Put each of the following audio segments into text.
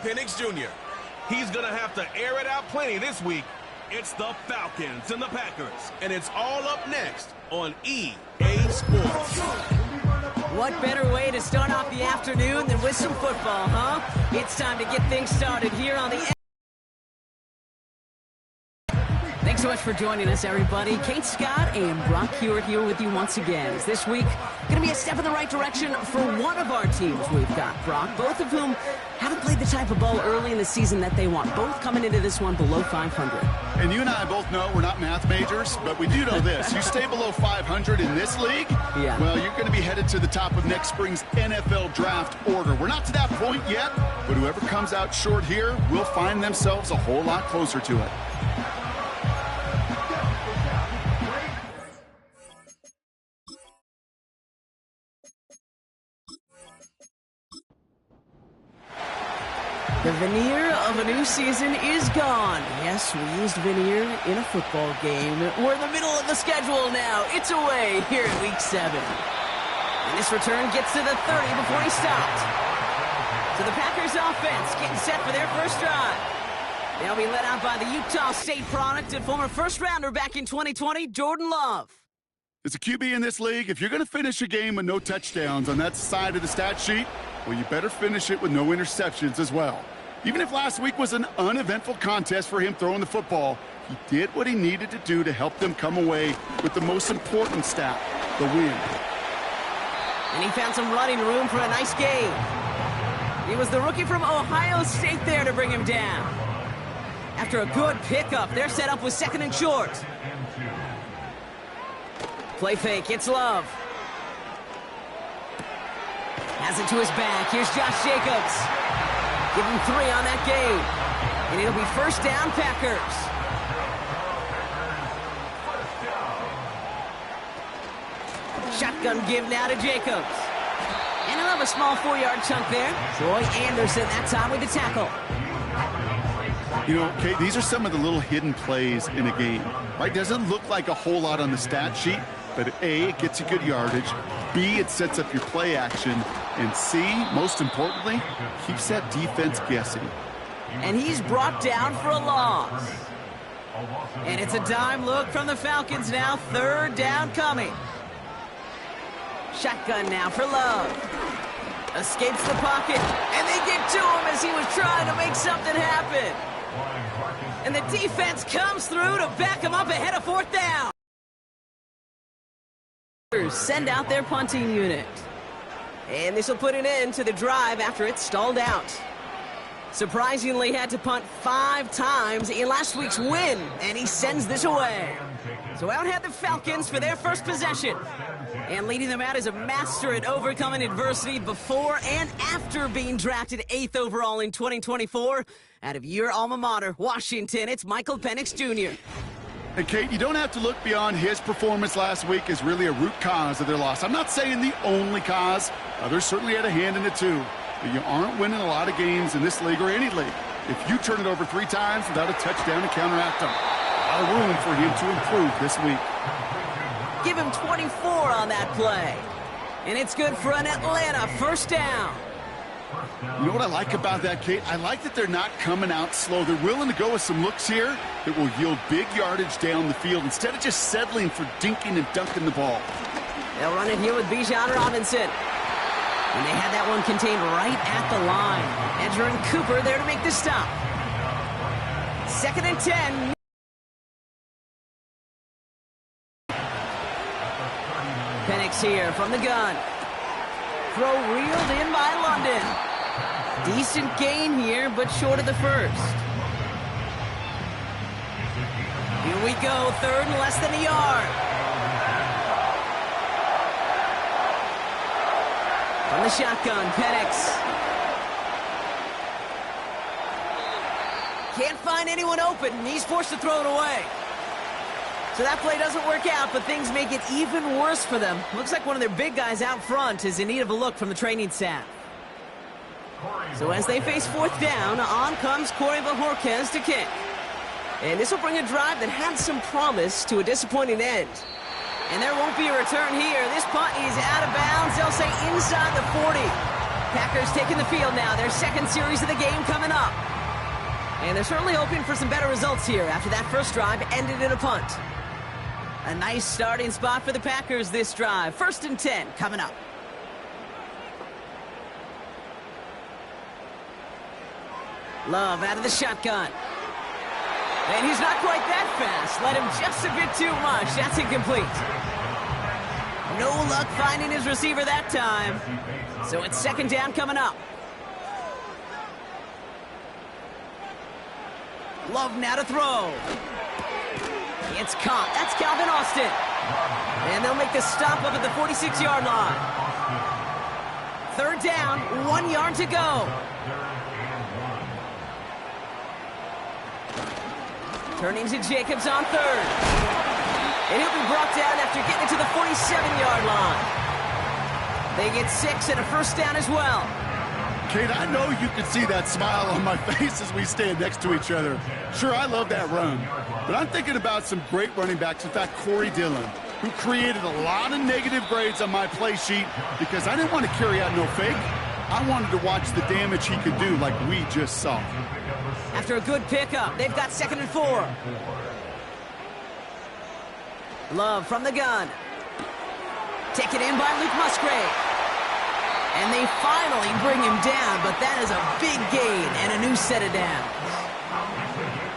Penix Jr. He's going to have to air it out plenty this week. It's the Falcons and the Packers, and it's all up next on EA Sports. What better way to start off the afternoon than with some football, huh? It's time to get things started here on the... Thanks so much for joining us, everybody. Kate Scott and Brock Hewitt here with you once again. As this week going to be a step in the right direction for one of our teams we've got, Brock, both of whom haven't played the type of ball early in the season that they want, both coming into this one below 500. And you and I both know we're not math majors, but we do know this. You stay below 500 in this league, well, you're going to be headed to the top of next spring's NFL draft order. We're not to that point yet, but whoever comes out short here will find themselves a whole lot closer to it. The veneer of a new season is gone. Yes, we used veneer in a football game. We're in the middle of the schedule now. It's away here in Week 7. And this return gets to the 30 before he stopped. So the Packers offense getting set for their first drive. They'll be led out by the Utah State product and former first-rounder back in 2020, Jordan Love. As a QB in this league, if you're going to finish a game with no touchdowns on that side of the stat sheet, well, you better finish it with no interceptions as well. Even if last week was an uneventful contest for him throwing the football, he did what he needed to do to help them come away with the most important stat, the win. And he found some running room for a nice game. It was the rookie from Ohio State there to bring him down. After a good pickup, they're set up with second and short. Play fake, it's Love. Has it to his back. Here's Josh Jacobs. Give him 3 on that game. And it'll be first down, Packers. Shotgun give now to Jacobs. And he'll have a small 4-yard chunk there. Troy Anderson that time with the tackle. You know, Kate, these are some of the little hidden plays in a game, right? Doesn't look like a whole lot on the stat sheet, but A, it gets you good yardage, B, it sets up your play action, and C, most importantly, keeps that defense guessing. And he's brought down for a loss. And it's a dime look from the Falcons now, third down coming. Shotgun now for Love. Escapes the pocket, and they get to him as he was trying to make something happen. And the defense comes through to back him up ahead of fourth down. Send out their punting unit. And this will put an end to the drive after it stalled out. Surprisingly had to punt 5 times in last week's win, and he sends this away. So out had the Falcons for their first possession. And leading them out is a master at overcoming adversity before and after being drafted 8th overall in 2024. Out of your alma mater, Washington, it's Michael Penix Jr. And Kate, you don't have to look beyond his performance last week as really a root cause of their loss. I'm not saying the only cause. Others certainly had a hand in it too. But you aren't winning a lot of games in this league or any league if you turn it over 3 times without a touchdown to counteract them. A lot of room for him to improve this week. Give him 24 on that play. And it's good for an Atlanta first down. You know what I like about that, Kate? I like that they're not coming out slow. They're willing to go with some looks here that will yield big yardage down the field instead of just settling for dinking and dunking the ball. They'll run it here with Bijan Robinson. And they had that one contained right at the line. Edger and Cooper there to make the stop. 2nd and 10. Penix here from the gun. Throw reeled in by London. Decent gain here, but short of the first. Here we go, 3rd and less than a yard. From the shotgun, Penix. Can't find anyone open, and he's forced to throw it away. So that play doesn't work out, but things make it even worse for them. Looks like one of their big guys out front is in need of a look from the training staff. So as they face 4th down, on comes Corey Bajorquez to kick. And this will bring a drive that had some promise to a disappointing end. And there won't be a return here. This punt is out of bounds. They'll say inside the 40. Packers taking the field now. Their 2nd series of the game coming up. And they're certainly hoping for some better results here after that first drive ended in a punt. A nice starting spot for the Packers this drive. 1st and 10 coming up. Love out of the shotgun. And he's not quite that fast. Let him just a bit too much. That's incomplete. No luck finding his receiver that time. So it's 2nd down coming up. Love now to throw. It's caught. That's Calvin Austin. And they'll make the stop up at the 46-yard line. 3rd down, 1 yard to go. Turning to Jacobs on 3rd. And he'll be brought down after getting to the 47-yard line. They get 6 and a 1st down as well. Kate, I know you can see that smile on my face as we stand next to each other. Sure, I love that run. But I'm thinking about some great running backs. In fact, Corey Dillon, who created a lot of negative grades on my play sheet because I didn't want to carry out no fake. I wanted to watch the damage he could do like we just saw. After a good pickup, they've got 2nd and 4. Love from the gun. Taken in by Luke Musgrave. And they finally bring him down, but that is a big gain and a new set of downs.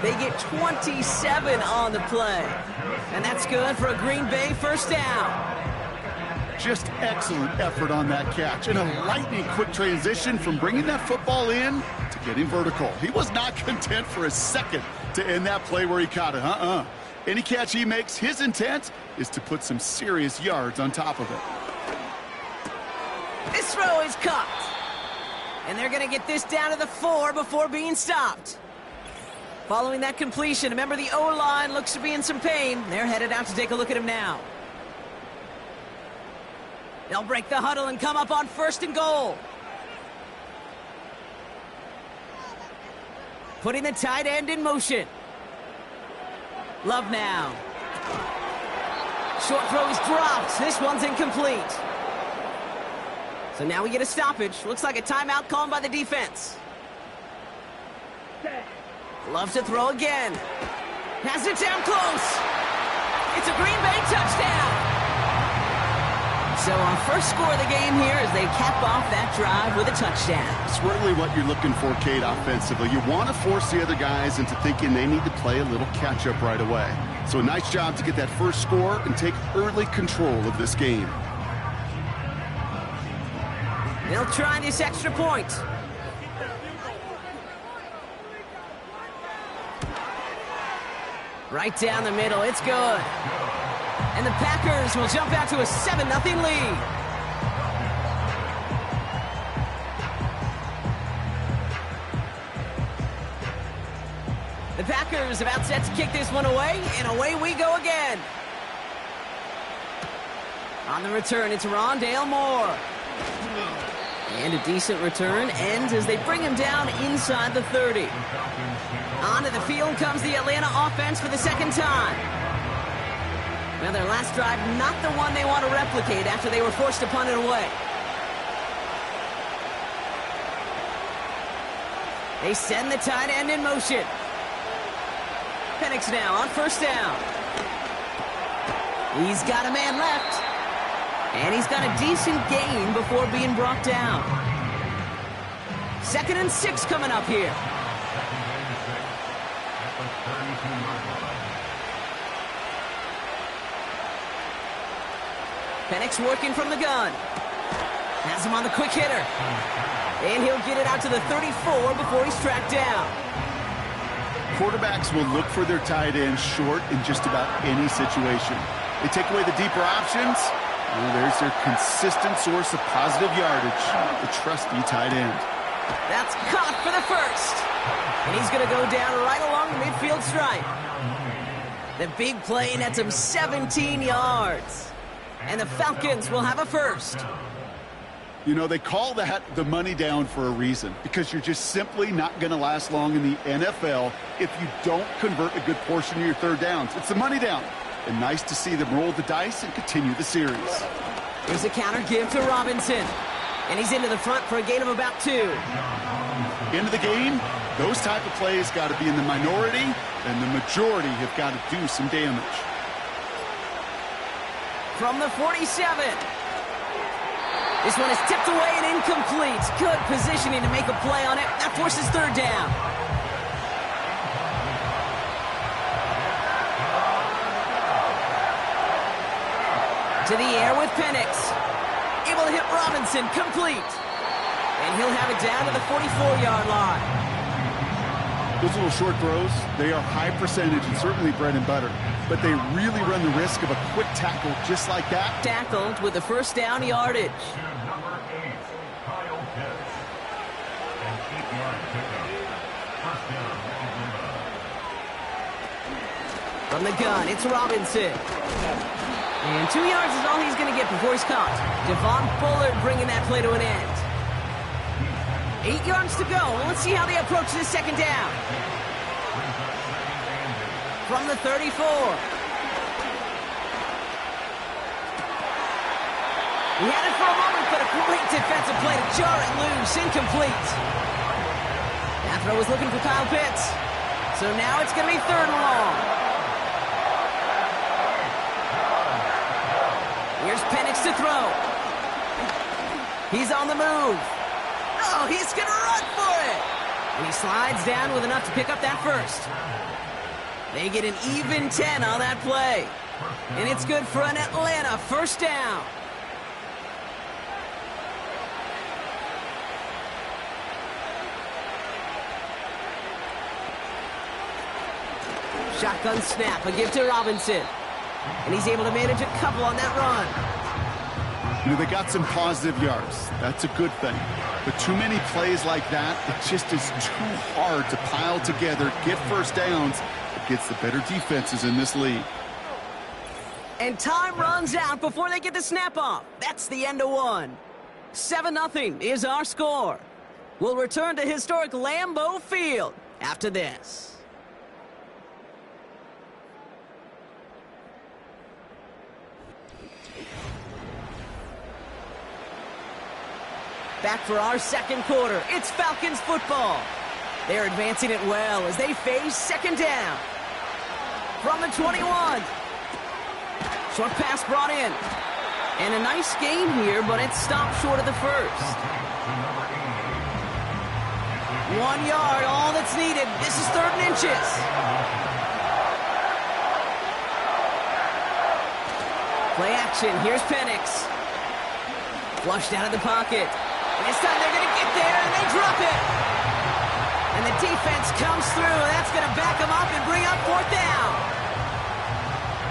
They get 27 on the play. And that's good for a Green Bay 1st down. Just excellent effort on that catch. And a lightning quick transition from bringing that football in to getting vertical. He was not content for a second to end that play where he caught it. Any catch he makes, his intent is to put some serious yards on top of it. This throw is caught. And they're going to get this down to the 4 before being stopped. Following that completion, remember the O-line looks to be in some pain. They're headed out to take a look at him now. They'll break the huddle and come up on 1st and goal. Putting the tight end in motion. Love now. Short throw is dropped. This one's incomplete. So now we get a stoppage. Looks like a timeout called by the defense. Loves to throw again. Has it down close. It's a Green Bay touchdown. So our first score of the game here as they cap off that drive with a touchdown. It's really what you're looking for, Kate, offensively. You want to force the other guys into thinking they need to play a little catch-up right away. So a nice job to get that first score and take early control of this game. They'll try this extra point. Right down the middle, it's good. And the Packers will jump out to a 7-0 lead. The Packers about set to kick this one away, and away we go again. On the return, it's Rondale Moore. And a decent return ends as they bring him down inside the 30. Onto the field comes the Atlanta offense for the 2nd time. Well, their last drive, not the one they want to replicate after they were forced to punt it away. They send the tight end in motion. Penix now on 1st down. He's got a man left. And he's got a decent gain before being brought down. 2nd and 6 coming up here. Penix working from the gun. Has him on the quick hitter. And he'll get it out to the 34 before he's tracked down. Quarterbacks will look for their tight end short in just about any situation. They take away the deeper options. Well, there's their consistent source of positive yardage, the trusty tight end. That's caught for the 1st. And he's going to go down right along the midfield stripe. The big play nets him 17 yards. And the Falcons will have a 1st. You know, they call that the money down for a reason, because you're just simply not going to last long in the NFL if you don't convert a good portion of your 3rd downs. It's the money down. And nice to see them roll the dice and continue the series. Here's a counter give to Robinson. And he's into the front for a gain of about 2. Into the game, Those type of plays got to be in the minority, and the majority have got to do some damage. From the 47. This one is tipped away and incomplete. Good positioning to make a play on it. That forces third down. To the air with Penix. Able to hit Robinson. Complete. And he'll have it down to the 44-yard line. Those little short throws, they are high percentage and certainly bread and butter. But they really run the risk of a quick tackle just like that. Tackled with the first down yardage. From the gun, it's Robinson. And 2 yards is all he's going to get before he's caught. Devon Bullard bringing that play to an end. 8 yards to go. Let's see how they approach this second down. From the 34. He had it for a moment, but a great defensive play to jar it loose. Incomplete. That throw was looking for Kyle Pitts. So now it's going to be third and long. Here's Penix to throw. He's on the move. Oh, he's going to run for it. And he slides down with enough to pick up that first. They get an even 10 on that play. And it's good for an Atlanta first down. Shotgun snap, a give to Robinson. And he's able to manage a couple on that run. You know, they got some positive yards. That's a good thing. But too many plays like that, it just is too hard to pile together, get first downs against the better defenses in this league. And time runs out before they get the snap off. That's the end of one. 7-0 is our score. We'll return to historic Lambeau Field after this. Back for our second quarter. It's Falcons football. They're advancing it well as they face second down. From the 21. Short pass brought in. And a nice gain here, but it stopped short of the first. 1 yard, all that's needed. This is third and inches. Play action. Here's Penix. Flushed out of the pocket. And this time they're going to get there, and they drop it. And the defense comes through, and that's going to back them up and bring up fourth down.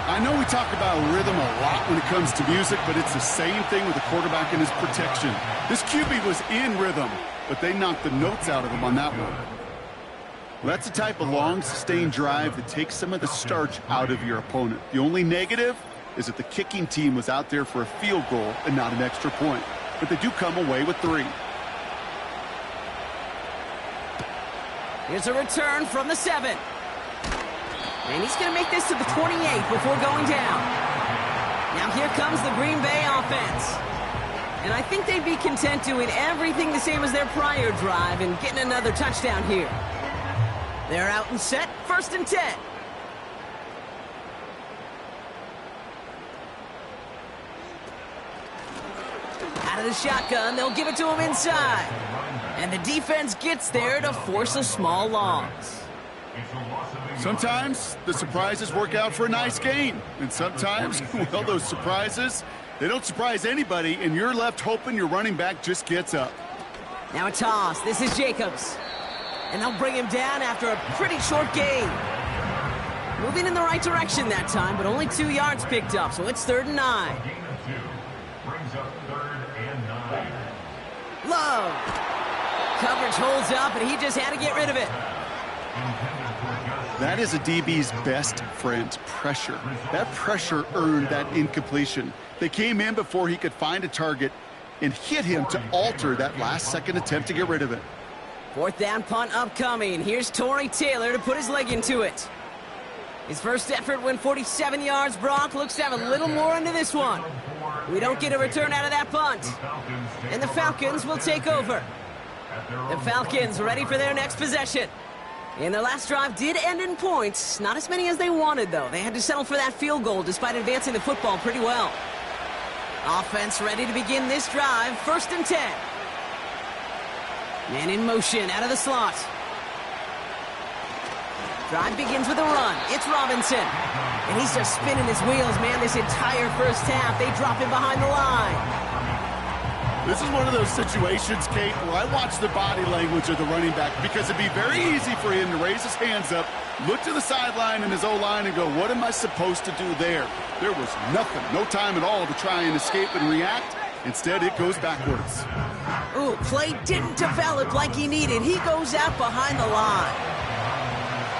I know we talk about rhythm a lot when it comes to music, but it's the same thing with the quarterback and his protection. This QB was in rhythm, but they knocked the notes out of him on that one. Well, that's the type of long, sustained drive that takes some of the starch out of your opponent. The only negative is that the kicking team was out there for a field goal and not an extra point. But they do come away with 3. Here's a return from the 7. And he's going to make this to the 28 before going down. Now here comes the Green Bay offense. And I think they'd be content doing everything the same as their prior drive and getting another touchdown here. They're out and set, 1st and 10. Out of the shotgun, they'll give it to him inside. And the defense gets there to force a small loss. Sometimes the surprises work out for a nice gain. And sometimes, well, those surprises, they don't surprise anybody, and you're left hoping your running back just gets up. Now a toss. This is Jacobs. And they'll bring him down after a pretty short gain. Moving in the right direction that time, but only 2 yards picked up, so it's 3rd and 9. Love. Coverage holds up, and he just had to get rid of it. That is a DB's best friend, pressure. That pressure earned that incompletion. They came in before he could find a target and hit him to alter that last-second attempt to get rid of it. 4th down punt upcoming. Here's Torrey Taylor to put his leg into it. His first effort went 47 yards. Brock looks to have a little more into this one. We don't get a return out of that punt. And the Falcons will take over. The Falcons ready for their next possession. And their last drive did end in points. Not as many as they wanted, though. They had to settle for that field goal despite advancing the football pretty well. Offense ready to begin this drive. 1st and 10. Man in motion out of the slot. Drive begins with a run. It's Robinson. And he's just spinning his wheels, man, this entire first half. They drop him behind the line. This is one of those situations, Kate, where I watch the body language of the running back because it'd be very easy for him to raise his hands up, look to the sideline and his O-line and go, what am I supposed to do there? There was nothing, no time at all to try and escape and react. Instead, it goes backwards. Ooh, play didn't develop like he needed. He goes out behind the line.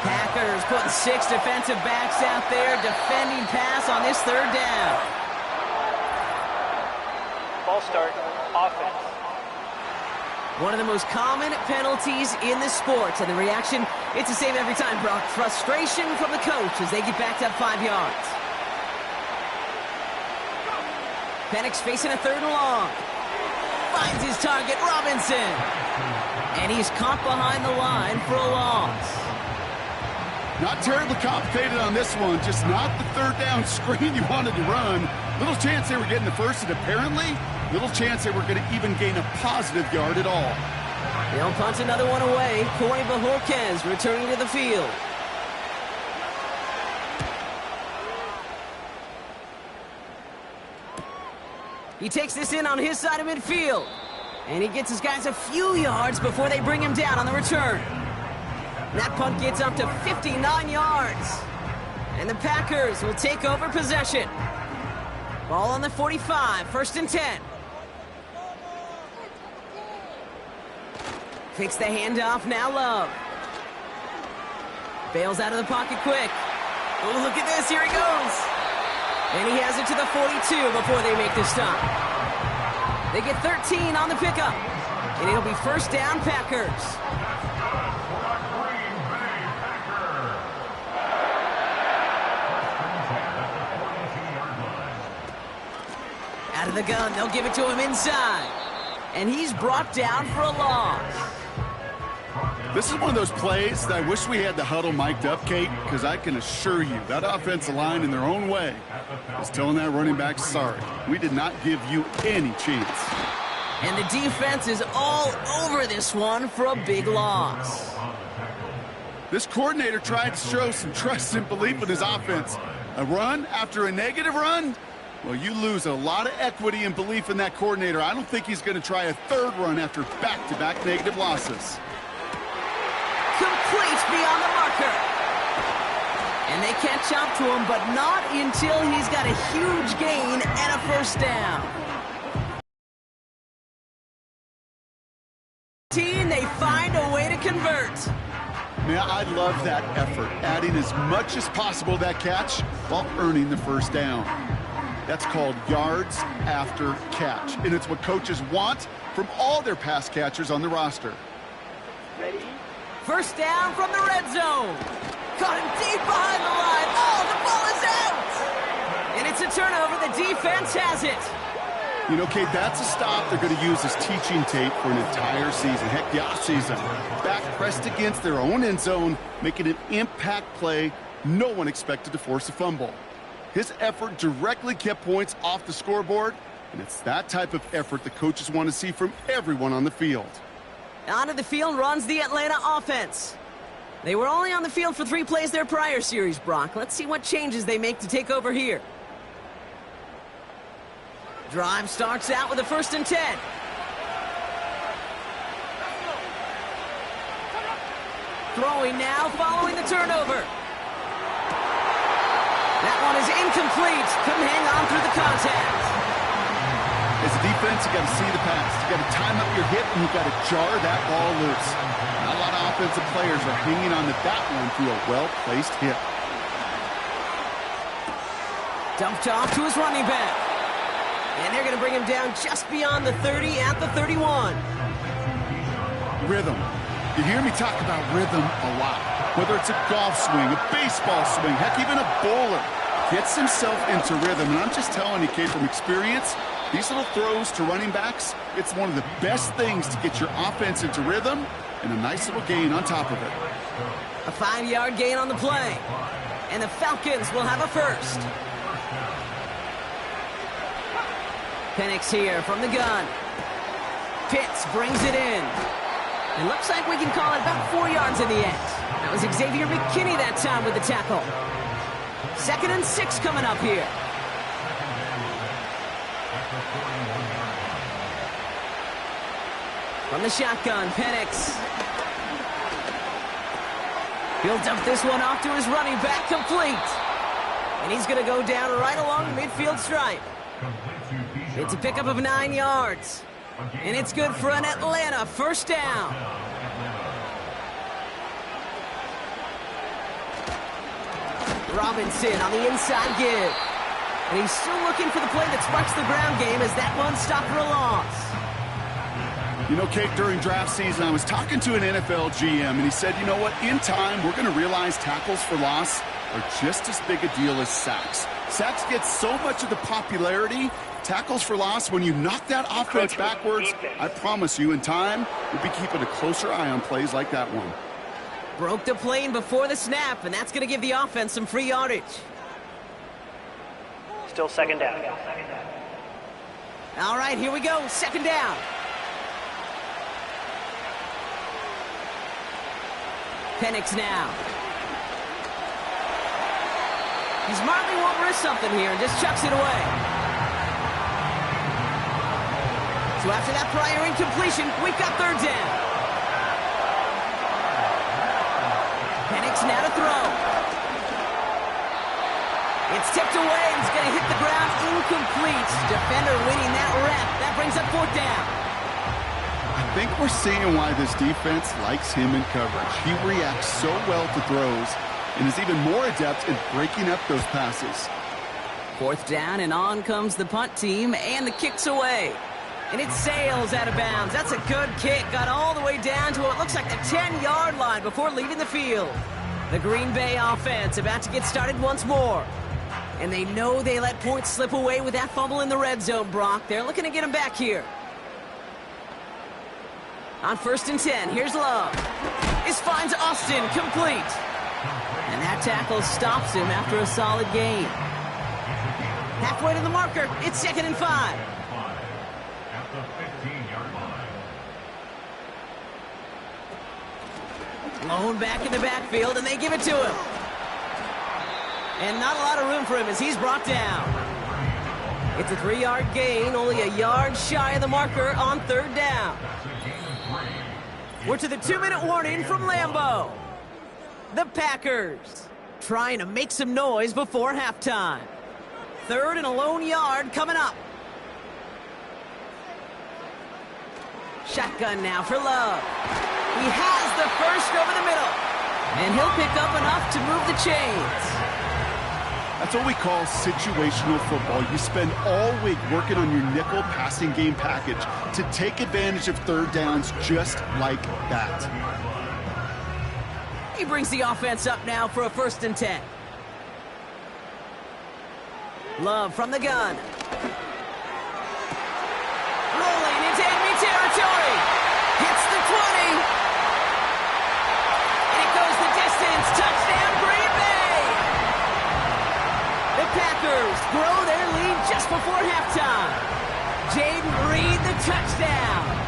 Packers putting 6 defensive backs out there defending pass on this 3rd down. Ball start, offense. One of the most common penalties in the sport, and the reaction, it's the same every time, Brock. Frustration from the coach as they get backed up 5 yards. Penix facing a 3rd and long. Finds his target, Robinson. And he's caught behind the line for a loss. Not terribly complicated on this one, just not the 3rd down screen you wanted to run. Little chance they were getting the first, and apparently, little chance they were going to even gain a positive yard at all. They'll punt another one away. Corey Bajorquez returning to the field. He takes this in on his side of midfield. And he gets his guys a few yards before they bring him down on the return. That punt gets up to 59 yards. And the Packers will take over possession. Ball on the 45, 1st and 10. Takes the handoff, now Love. Bails out of the pocket quick. Oh, look at this, here he goes. And he has it to the 42 before they make the stop. They get 13 on the pickup. And it'll be 1st down, Packers. Out of the gun, they'll give it to him inside. And he's brought down for a loss. This is one of those plays that I wish we had the huddle mic'd up, Kate, because I can assure you that offensive line in their own way is telling that running back, sorry, we did not give you any chance. And the defense is all over this one for a big loss. This coordinator tried to show some trust and belief in his offense. A run after a negative run? Well, you lose a lot of equity and belief in that coordinator. I don't think he's going to try a 3rd run after back-to-back negative losses. Complete beyond the marker. And they catch up to him, but not until he's got a huge gain and a 1st down. They find a way to convert. Man, I love that effort, adding as much as possible to that catch while earning the 1st down. That's called yards after catch, and it's what coaches want from all their pass catchers on the roster. Ready? 1st down from the red zone. Caught him deep behind the line. Oh, the ball is out! And it's a turnover. The defense has it. You know, Kate, that's a stop they're going to use as teaching tape for an entire season. Heck, the offseason. Back pressed against their own end zone, making an impact play no one expected to force a fumble. His effort directly kept points off the scoreboard, and it's that type of effort the coaches want to see from everyone on the field. Onto the field runs the Atlanta offense. They were only on the field for 3 plays their prior series, Brock. Let's see what changes they make to take over here. Drive starts out with a 1st and 10. Throwing now, following the turnover. That one is incomplete. Couldn't hang on through the contact. As a defense, you got to see the pass. You got to time up your hit, and you got to jar that ball loose. Not a lot of offensive players are hanging on to that one through a well-placed hit. Dumped off to his running back. And they're going to bring him down just beyond the 30 at the 31. Rhythm. You hear me talk about rhythm a lot. Whether it's a golf swing, a baseball swing, heck, even a bowler gets himself into rhythm. And I'm just telling you, Kate, from experience, These little throws to running backs, it's one of the best things to get your offense into rhythm and a nice little gain on top of it. A 5-yard gain on the play. And the Falcons will have a first. Penix here from the gun. Pitts brings it in. It looks like we can call it about 4 yards in the end. That was Xavier McKinney that time with the tackle. 2nd and 6 coming up here. From the shotgun, Penix. He'll dump this one off to his running back, complete. And he's going to go down right along the midfield stripe. It's a pickup of 9 yards. And it's good for an Atlanta first down. Robinson on the inside give. And he's still looking for the play that sparks the ground game as that one stopped for a loss. You know, Kate, during draft season, I was talking to an NFL GM, and he said, you know what, in time, we're going to realize tackles for loss are just as big a deal as sacks. Sacks get so much of the popularity. Tackles for loss, when you knock that offense backwards, I promise you, in time, we'll be keeping a closer eye on plays like that one. Broke the plane before the snap, and that's going to give the offense some free yardage. Still second down. All right, here we go. 2nd down. Penix now. He smartly won't risk something here and just chucks it away. So after that prior incompletion, we've got 3rd down. Penix now to throw. It's tipped away and it's going to hit the ground incomplete. Defender winning that rep. That brings up 4th down. I think we're seeing why this defense likes him in coverage. He reacts so well to throws and is even more adept in breaking up those passes. 4th down, and on comes the punt team, and the kick's away. And it sails out of bounds. That's a good kick. Got all the way down to what looks like the 10-yard line before leaving the field. The Green Bay offense about to get started once more. And they know they let points slip away with that fumble in the red zone, Brock. They're looking to get him back here. On 1st and 10, here's Love. This finds Austin, complete. And that tackle stops him after a solid gain. Halfway to the marker, it's 2nd and 5. Lone back in the backfield, and they give it to him. And not a lot of room for him as he's brought down. It's a 3-yard gain, only a yard shy of the marker on 3rd down. We're to the 2-minute warning from Lambeau. The Packers trying to make some noise before halftime. 3rd and a lone yard coming up. Shotgun now for Love. He has the first over the middle. And he'll pick up enough to move the chains. That's what we call situational football. You spend all week working on your nickel passing game package to take advantage of 3rd downs just like that. He brings the offense up now for a 1st and 10. Love from the gun. Rolling into enemy territory. Hits the 20. And it goes the distance. Touchdown, Green Bay. The Packers grow their lead just before halftime. Jaden Reed, the touchdown.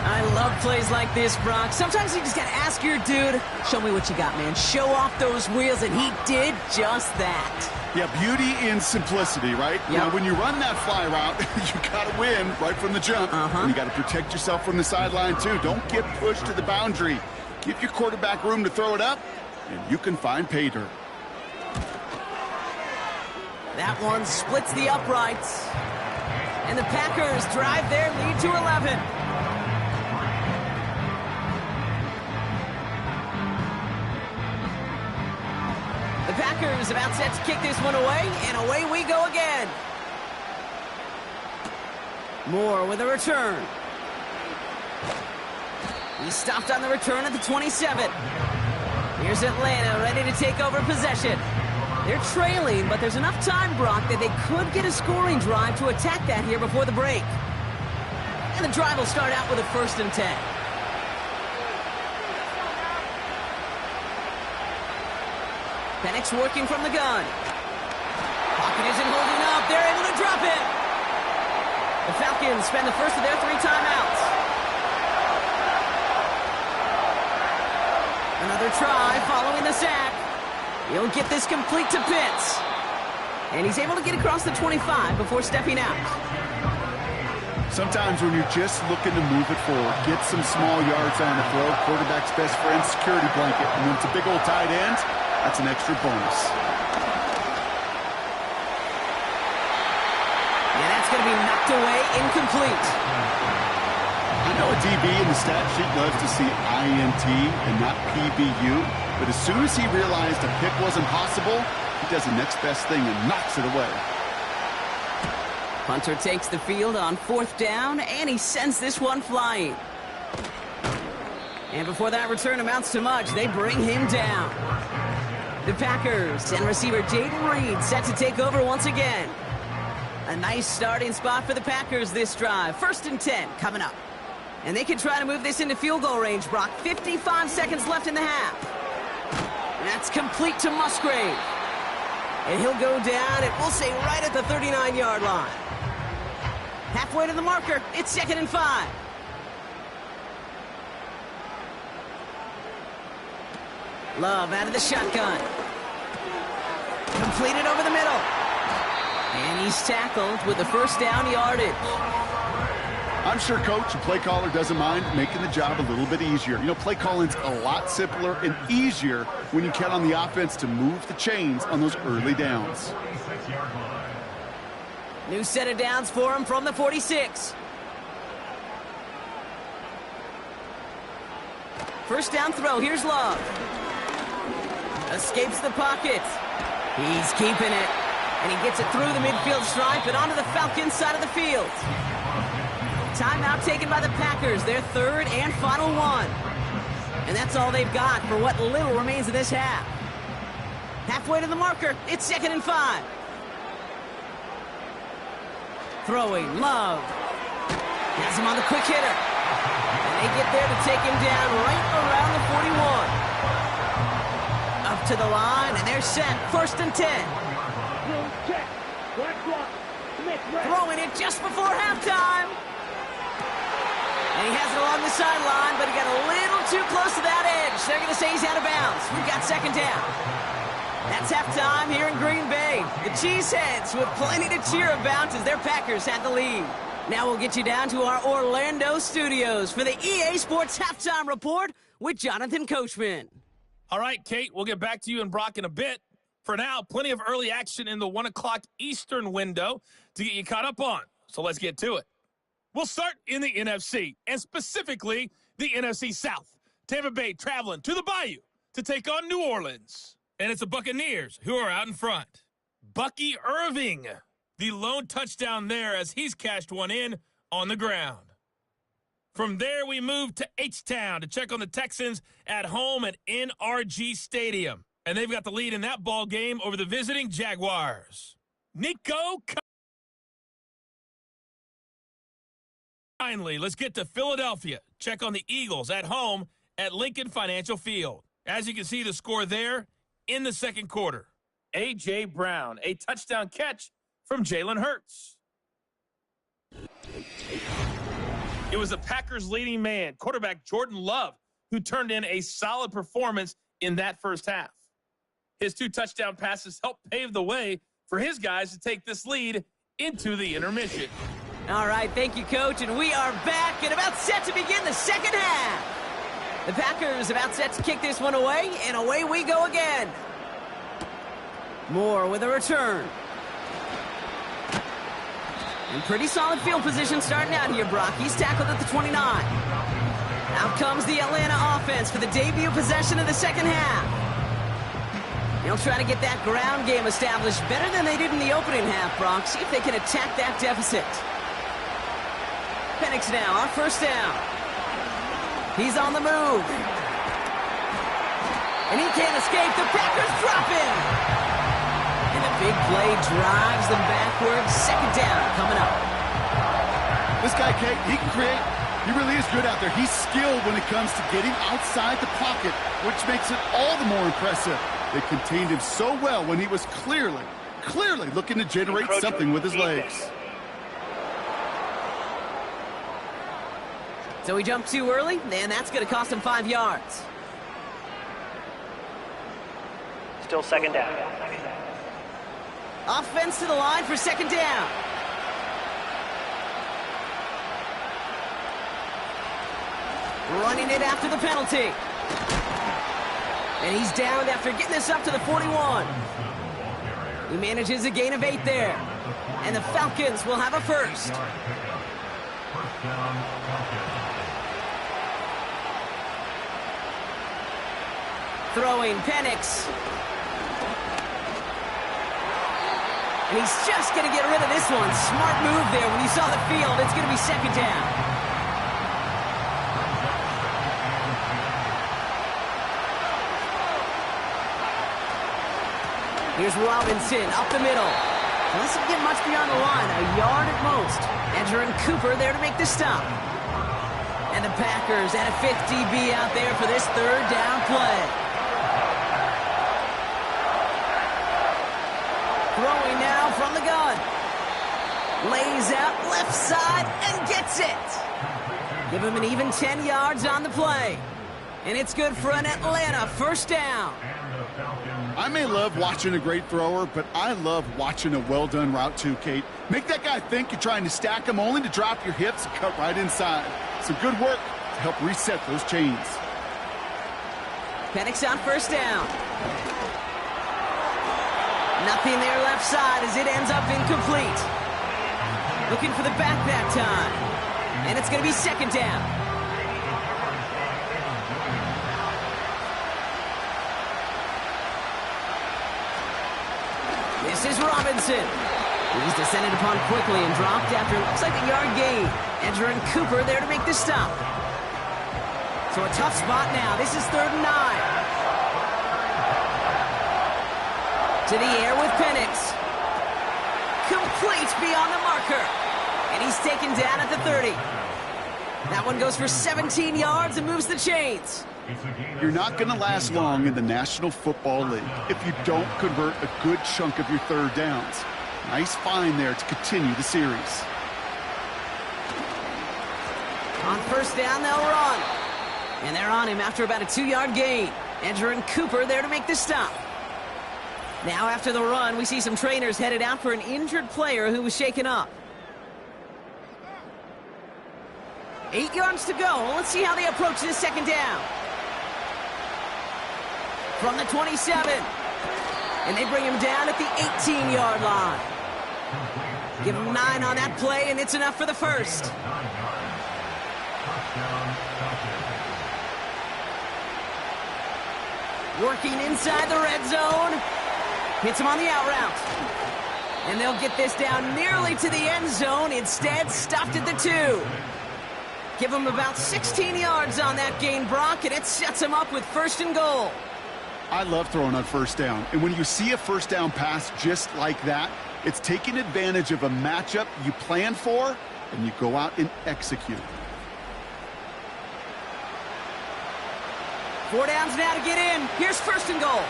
I love plays like this, Brock. Sometimes you just got to ask your dude, show me what you got, man. Show off those wheels, and he did just that. Yeah, beauty in simplicity, right? Yep. Now, when you run that fly route, you got to win right from the jump. And you got to protect yourself from the sideline, too. Don't get pushed to the boundary. Give your quarterback room to throw it up, and you can find pay dirt. That one splits the uprights. And the Packers drive their lead to 11. The Packers about set to kick this one away, and away we go again. Moore with a return. He stopped on the return at the 27. Here's Atlanta ready to take over possession. They're trailing, but there's enough time, Brock, that they could get a scoring drive to attack that here before the break. And the drive will start out with a 1st and 10. Penix working from the gun. Pocket isn't holding up. They're able to drop it. The Falcons spend the first of their 3 timeouts. Another try following the sack. He'll get this complete to Pitts. And he's able to get across the 25 before stepping out. Sometimes when you're just looking to move it forward, get some small yards on the throw, quarterback's best friend, security blanket. And when it's a big old tight end, that's an extra bonus. And that's going to be knocked away, incomplete. I know a DB in the stat sheet loves to see INT and not PBU, but as soon as he realized a pick wasn't possible, he does the next best thing and knocks it away. Punter takes the field on 4th down, and he sends this one flying. And before that return amounts to much, they bring him down. The Packers and receiver Jaden Reed set to take over once again. A nice starting spot for the Packers this drive. 1st and 10 coming up. And they can try to move this into field goal range, Brock. 55 seconds left in the half. That's complete to Musgrave. And he'll go down, and we'll say right at the 39-yard line. Halfway to the marker. It's 2nd and 5. Love out of the shotgun. Completed over the middle. And he's tackled with the 1st down yardage. I'm sure coach and play caller doesn't mind making the job a little bit easier. You know, play calling's a lot simpler and easier when you count on the offense to move the chains on those early downs. New set of downs for him from the 46. 1st down throw. Here's Love. Escapes the pocket. He's keeping it. And he gets it through the midfield stripe and onto the Falcons side of the field. Timeout taken by the Packers, their 3rd and final one. And that's all they've got for what little remains of this half. Halfway to the marker, it's 2nd and 5. Throwing, Love. Has him on the quick hitter. And they get there to take him down right around the 41. Up to the line, and they're set. 1st and 10. Throwing it just before halftime. And he has it along the sideline, but he got a little too close to that edge. They're going to say he's out of bounds. We've got 2nd down. That's halftime here in Green Bay. The Cheeseheads with plenty to cheer about as their Packers had the lead. Now we'll get you down to our Orlando studios for the EA Sports Halftime Report with Jonathan Coachman. All right, Kate, we'll get back to you and Brock in a bit. For now, plenty of early action in the 1 o'clock Eastern window to get you caught up on. So let's get to it. We'll start in the NFC, and specifically the NFC South. Tampa Bay traveling to the Bayou to take on New Orleans. And it's the Buccaneers who are out in front. Bucky Irving, the lone touchdown there as he's cashed one in on the ground. From there, we move to H-Town to check on the Texans at home at NRG Stadium. And they've got the lead in that ball game over the visiting Jaguars. Finally, let's get to Philadelphia. Check on the Eagles at home at Lincoln Financial Field. As you can see, the score there in the 2nd quarter. A.J. Brown, a touchdown catch from Jalen Hurts. It was the Packers' leading man, quarterback Jordan Love, who turned in a solid performance in that 1st half. His 2 touchdown passes helped pave the way for his guys to take this lead into the intermission. All right, thank you, Coach, and we are back and about set to begin the 2nd half. The Packers about set to kick this one away, and away we go again. Moore with a return. And pretty solid field position starting out here, Brock. He's tackled at the 29. Out comes the Atlanta offense for the debut possession of the 2nd half. They'll try to get that ground game established better than they did in the opening half, Brock. See if they can attack that deficit. Penix now on 1st down. He's on the move. And he can't escape. The Packers drop him. Big play drives them backwards. Second down coming up. This guy, Kate, he can create. He really is good out there. He's skilled when it comes to getting outside the pocket, which makes it all the more impressive. They contained him so well when he was clearly looking to generate something with his legs. So he jumped too early, and that's going to cost him 5 yards. Still second down. Offense to the line for second down. Running it after the penalty. And he's down after getting this up to the 41. He manages a gain of 8 there. And the Falcons will have a first. Throwing Penix. And he's just going to get rid of this one. Smart move there. When you saw the field, it's going to be second down. Here's Robinson up the middle. Doesn't get much beyond the line, a yard at most. Edgerrin Cooper there to make the stop. And the Packers at a 50-B out there for this third down play. Throwing now from the gun. Lays out left side and gets it. Give him an even 10 yards on the play. And it's good for an Atlanta first down. I may love watching a great thrower, but I love watching a well-done route too, Kate. Make that guy think you're trying to stack him only to drop your hips and cut right inside. Some good work to help reset those chains. Penix on first down. Nothing there left side as it ends up incomplete. Looking for the back that time. And it's going to be second down. This is Robinson. He's descended upon quickly and dropped after it looks like a yard gain. Edgerrin Cooper there to make the stop. So a tough spot now. This is 3rd and 9. To the air with Penix. Complete beyond the marker. And he's taken down at the 30. That one goes for 17 yards and moves the chains. You're not going to last long in the National Football League if you don't convert a good chunk of your third downs. Nice find there to continue the series. On first down, they'll run. And they're on him after about a 2-yard gain. Edgerrin Cooper there to make the stop. Now after the run, we see some trainers headed out for an injured player who was shaken up. 8 yards to go. Let's see how they approach this second down. From the 27. And they bring him down at the 18-yard line. Give him 9 on that play, and it's enough for the first. Working inside the red zone. Hits him on the out route. And they'll get this down nearly to the end zone. Instead, stopped at the 2. Give him about 16 yards on that gain, Brock, and it sets him up with 1st and goal. I love throwing on first down. And when you see a first down pass just like that, it's taking advantage of a matchup you plan for, and you go out and execute. 4 downs now to get in. Here's 1st and goal.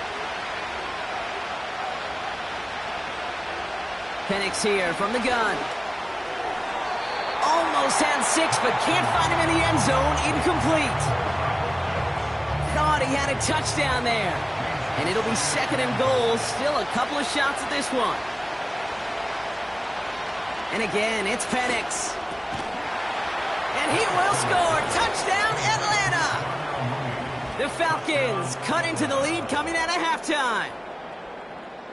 Penix here from the gun. Almost had 6, but can't find him in the end zone. Incomplete. Thought he had a touchdown there. And it'll be 2nd and goal. Still a couple of shots at this one. And again, it's Penix. And he will score. Touchdown, Atlanta. The Falcons cut into the lead coming out of halftime.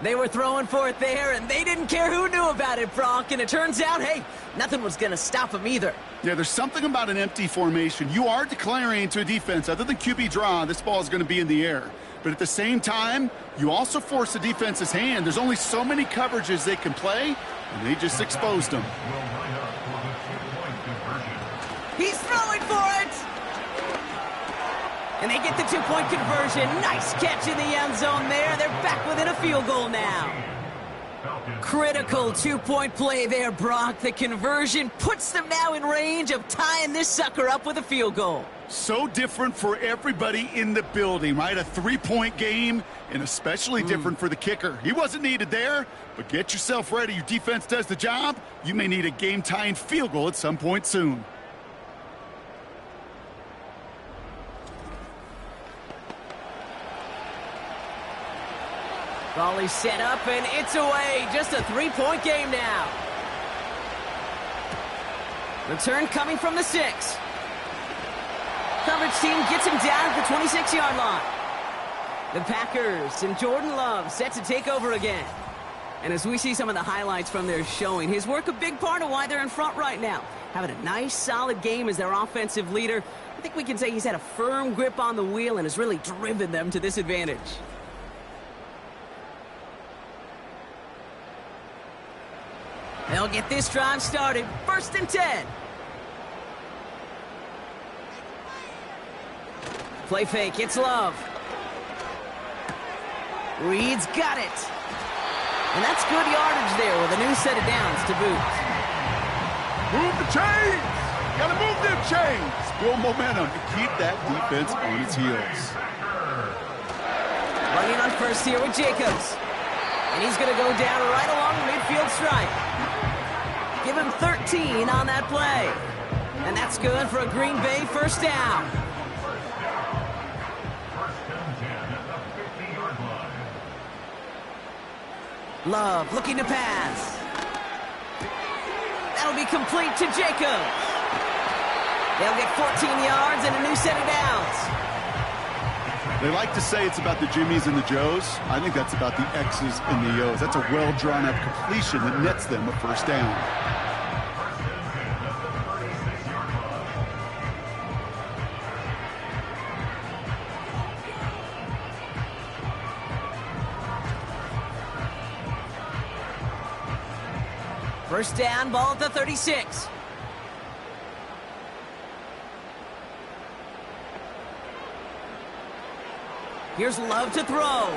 They were throwing for it there, and they didn't care who knew about it, Brock. And it turns out, hey, nothing was going to stop them either. Yeah, there's something about an empty formation. You are declaring to a defense, other than QB draw, this ball is going to be in the air. But at the same time, you also force the defense's hand. There's only so many coverages they can play, and they just exposed them. He's throwing for it! And they get the 2-point conversion. Nice catch in the end zone there. They're back within a field goal now. Critical two-point play there, Brock. The conversion puts them now in range of tying this sucker up with a field goal. So different for everybody in the building, right? A three-point game, and especially different for the kicker. He wasn't needed there, but get yourself ready. Your defense does the job. You may need a game-tying field goal at some point soon. Volley set up, and it's away. Just a three-point game now. Return coming from the 6. Coverage team gets him down at the 26-yard line. The Packers and Jordan Love set to take over again. And as we see some of the highlights from their showing, his work a big part of why they're in front right now. Having a nice, solid game as their offensive leader. I think we can say he's had a firm grip on the wheel and has really driven them to this advantage. They'll get this drive started. 1st and 10. Play fake, it's Love. Reed's got it. And that's good yardage there with a new set of downs to boot. Move the chains! Gotta move them chains! Build momentum and keep that defense on its heels. Running on first here with Jacobs. And he's going to go down right along the midfield stripe. Give him 13 on that play. And that's good for a Green Bay first down. Love looking to pass. That'll be complete to Jacobs. They'll get 14 yards and a new set of downs. They like to say it's about the Jimmies and the Joes. I think that's about the X's and the O's. That's a well-drawn-up completion that nets them a first down. First down, ball at the 36. Here's Love to throw.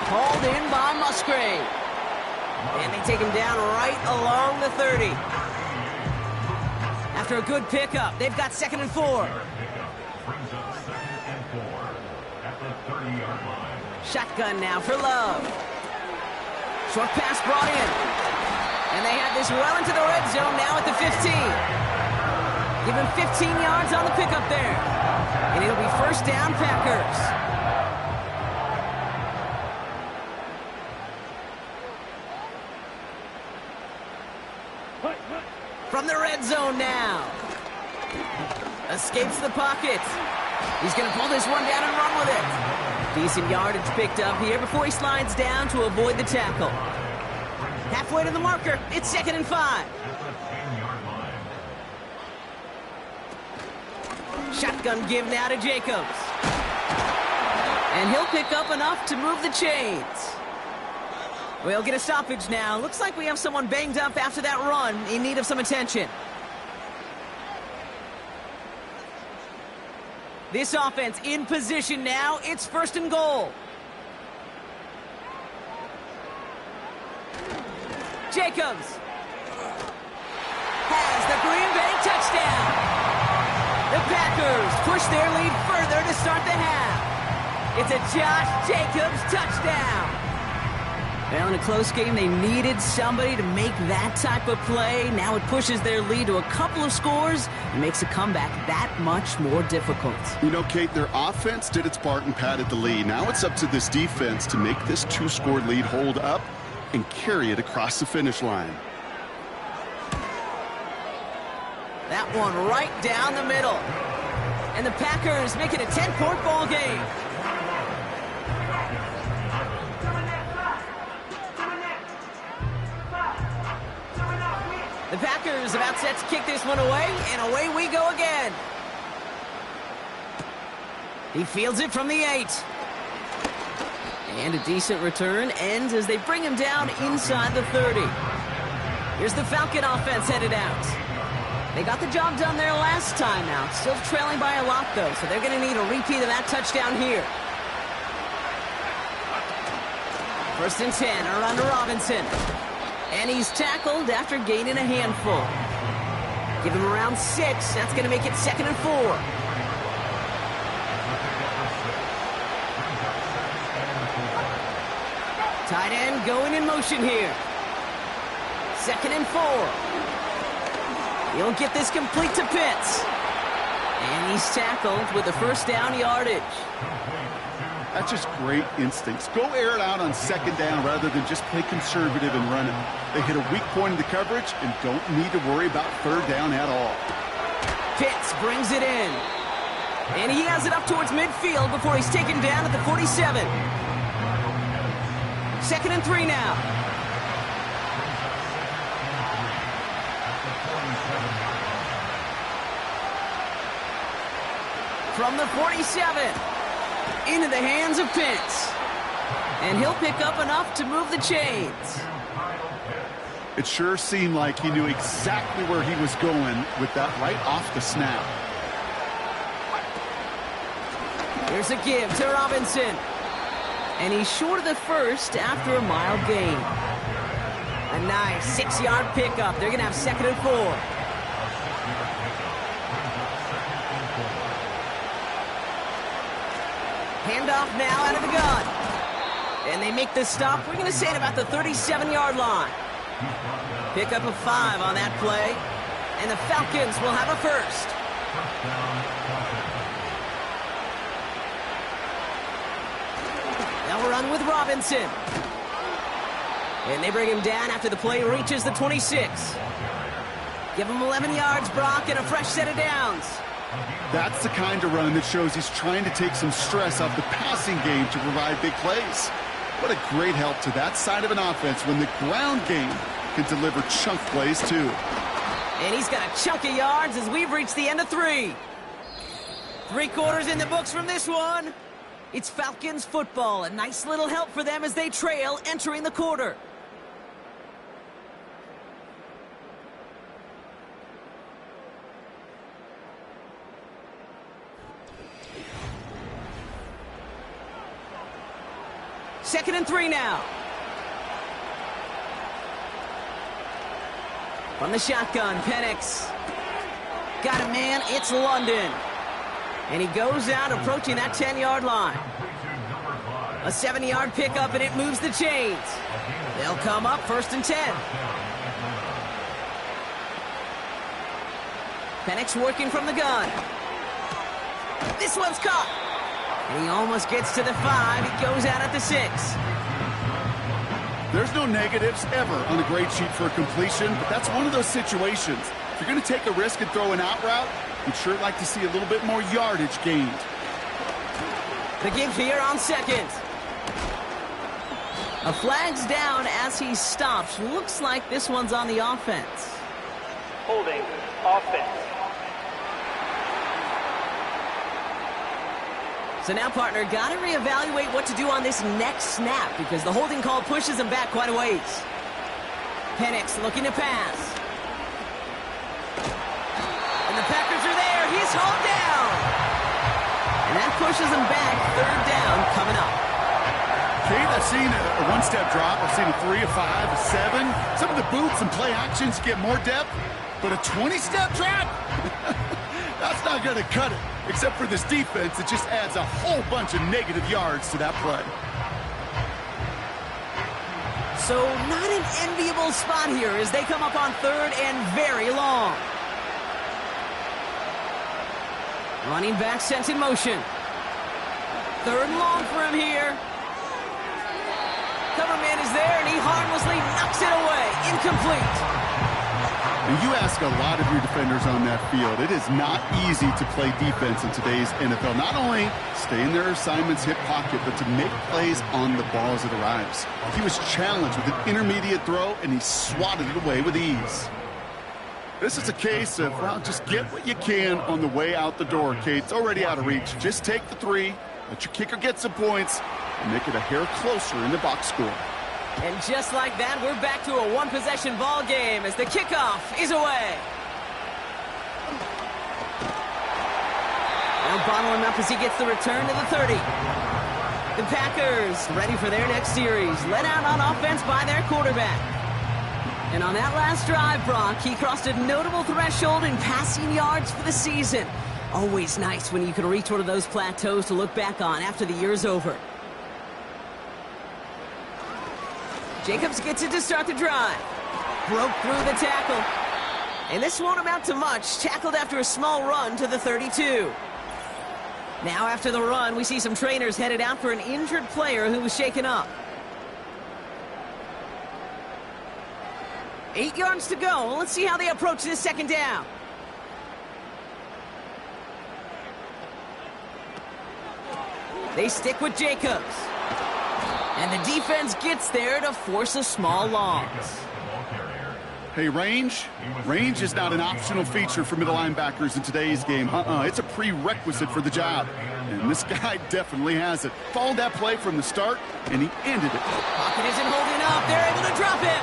Called in by Musgrave. And they take him down right along the 30. After a good pickup, they've got 2nd and 4. Shotgun now for Love. Short pass brought in. And they have this well into the red zone now at the 15. Give him 15 yards on the pickup there. And it'll be first down, Packers. From the red zone now. Escapes the pocket. He's going to pull this one down and run with it. Decent yardage picked up here before he slides down to avoid the tackle. Halfway to the marker. It's 2nd and 5. Shotgun give now to Jacobs. And he'll pick up enough to move the chains. We'll get a stoppage now. Looks like we have someone banged up after that run in need of some attention. This offense in position now. It's 1st and goal. Jacobs has the Green Bay touchdown. The Packers push their lead further to start the half. It's a Josh Jacobs touchdown. Well, in a close game, they needed somebody to make that type of play. Now it pushes their lead to a couple of scores and makes a comeback that much more difficult. You know, Kate, their offense did its part and padded the lead. Now it's up to this defense to make this 2-score lead hold up and carry it across the finish line. That one right down the middle. And the Packers make it a 10-point ball game. The Packers about set to kick this one away, and away we go again. He fields it from the 8. And a decent return ends as they bring him down inside the 30. Here's the Falcon offense headed out. They got the job done there last time out. Still trailing by a lot, though, so they're going to need a repeat of that touchdown here. First and 10, around to Robinson. And he's tackled after gaining a handful. Give him around 6. That's going to make it 2nd and 4. Tight end going in motion here. 2nd and 4. He'll get this complete to Pitts. And he's tackled with the first down yardage. That's just great instincts. Go air it out on 2nd down rather than just play conservative and run it. They hit a weak point in the coverage and don't need to worry about 3rd down at all. Pitts brings it in. And he has it up towards midfield before he's taken down at the 47. 2nd and 3 now. From the 47. Into the hands of Pitts. And he'll pick up enough to move the chains. It sure seemed like he knew exactly where he was going with that right off the snap. Here's a give to Robinson. And he's short of the first after a mile gain. A nice 6-yard pickup. They're going to have 2nd and 4. Handoff now out of the gun. And they make this stop, we're going to say at about the 37-yard line. Pick up a 5 on that play. And the Falcons will have a first. They'll run with Robinson. And they bring him down after the play reaches the 26. Give him 11 yards, Brock, and a fresh set of downs. That's the kind of run that shows he's trying to take some stress off the passing game to provide big plays. What a great help to that side of an offense when the ground game can deliver chunk plays too. And he's got a chunk of yards as we've reached the end of 3. 3 quarters in the books from this one. It's Falcons football. A nice little help for them as they trail entering the quarter. Second and 3 now. From the shotgun, Penix. Got a man, it's London. And he goes out approaching that 10-yard line. A 7-yard pickup and it moves the chains. They'll come up 1st and 10. Penix working from the gun. This one's caught. And he almost gets to the 5. He goes out at the 6. There's no negatives ever on a grade sheet for a completion, but that's one of those situations. If you're going to take a risk and throw an out route, you'd sure like to see a little bit more yardage gained. The give here on 2nd. A flag's down as he stops. Looks like this one's on the offense. Holding, offense. So now, partner, got to reevaluate what to do on this next snap because the holding call pushes him back quite a ways. Penix looking to pass. And the Packers are there. He's hauled down. And that pushes him back. 3rd down coming up. Kate, I've seen a 1-step drop. I've seen a 3, a 5, a 7. Some of the boots and play actions get more depth, but a 20-step drop? That's not going to cut it. Except for this defense, it just adds a whole bunch of negative yards to that play. So not an enviable spot here as they come up on 3rd and very long. Running back sent in motion. 3rd and long for him here. Cover man is there and he harmlessly knocks it away. Incomplete. And you ask a lot of your defenders on that field. It is not easy to play defense in today's NFL. Not only stay in their assignment's hip pocket, but to make plays on the ball as it arrives. He was challenged with an intermediate throw, and he swatted it away with ease. This is a case of, well, just get what you can on the way out the door, Kate. It's already out of reach. Just take the 3, let your kicker get some points, and make it a hair closer in the box score. And just like that, we're back to a 1-possession ball game as the kickoff is away. They'll bottle him up as he gets the return to the 30. The Packers ready for their next series, led out on offense by their quarterback. And on that last drive, Brock, he crossed a notable threshold in passing yards for the season. Always nice when you can reach one of those plateaus to look back on after the year's over. Jacobs gets it to start the drive. Broke through the tackle. And this won't amount to much. Tackled after a small run to the 32. Now after the run, we see some trainers headed out for an injured player who was shaken up. 8 yards to go. Let's see how they approach this second down. They stick with Jacobs. And the defense gets there to force a small loss. Hey, range is not an optional feature for middle linebackers in today's game. It's a prerequisite for the job. And this guy definitely has it. Followed that play from the start, and he ended it. Pocket isn't holding up. They're able to drop it.